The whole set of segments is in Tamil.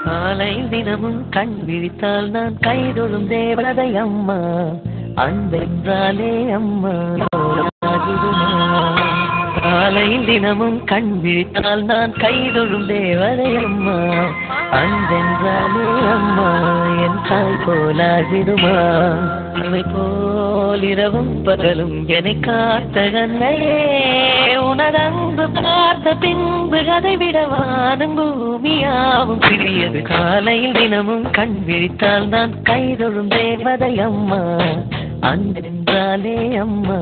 காலை தினமும் கண் விழித்தால் நான் கைதொழும் தேவதை அம்மா, அன்பென்றாலே அம்மா ஆகிடுமா. காலை தினமும் கண் விழித்தால் நான் கைதொழும் தேவதை அம்மா, அன்பென்றாலே அம்மா என் தாய் போலாகிடுமா. அவை போல் இரவும் பகலும் என்னை காத்த கண்ணையே, உனதன்பு பார்த்த பின்பு அதை விட வானம் பூமியாவும் சிறியது. காலையில் தினமும் கண் விழித்தால் நான் கைதொழும் தேவதை அம்மா, அன்பென்றாலே அம்மா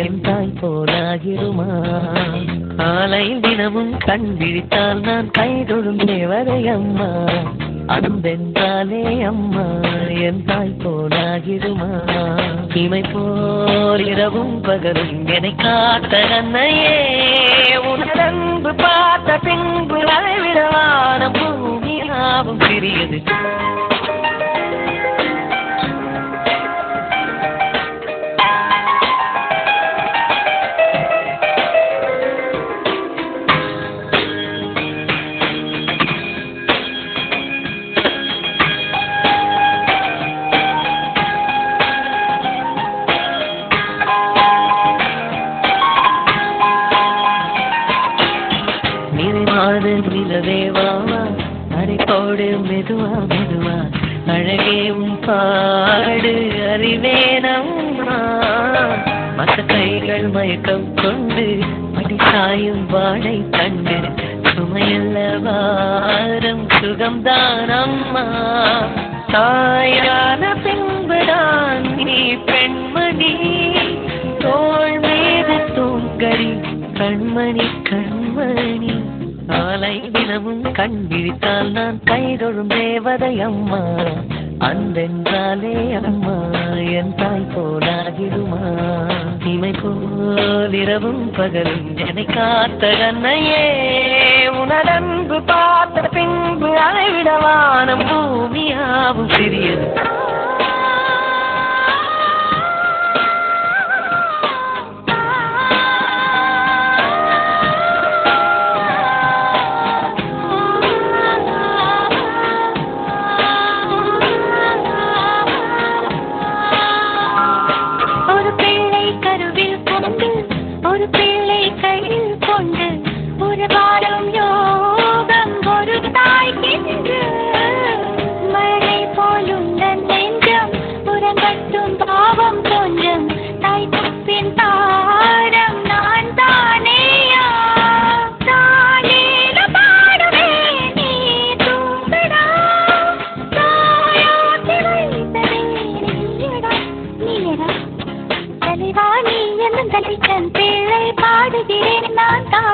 என் தாய் போலாகிடுமா. காலையில் தினமும் கண் விழித்தால் நான் கைதொழும் தேவதை அம்மா, அன்பென்றாலே அம்மா என் தாய் போலாகிடுமா. இமை போல் இரவும் பகலும் என்னை காத்த அன்னையே, உனதன்பு பார்த்த பின்பு அதை விட வானம் பூமியாவும் சிறியது. நிலவேவாவா அரை போடு மெதுவா மெதுவா, அழகே உன் பாடு அறிவேனம்மா. மற்ற கைகள் மயக்கம் கொண்டு படி சாயும் வாழை கண்டு, சுமையல்ல வாரம் சுகம்தான் அம்மா. தாயான பின்புதான் நீ பெண்மணி, தோள் மீது தூங்கடி கண்மணி கண்மணி. காலை தினமும் கண் விழித்தால் நான் கைதொழும் தேவதை அம்மா, அன்பென்றாலே அம்மா என் தாய் போலாகிடுமா. இமை போல் இரவும் பகலும் என்னை காத்த கண்ணையே, உனதன்பு பார்த்த பின்பு அதை விட வானம் பூமியாவும் சிறியது. ஒரு பிள்ளை கையில் கொண்டு ஒரு வாரம் யோகம் ஒரு தாய்க்கின்று, மழை போலும் நெஞ்சம் உறங்கட்டும் பாவம் கொஞ்சம், தாய் தப்பின் தாரம் நான் தானேயா. தானேல பாடவே நீ தூங்கடா, தாயாட்டி வைத்ததே நீயடா நீயடா. தலைவா நீ என்னும் தலைச்சன் பிள்ளை பாடுகிறேன் நான் தான்.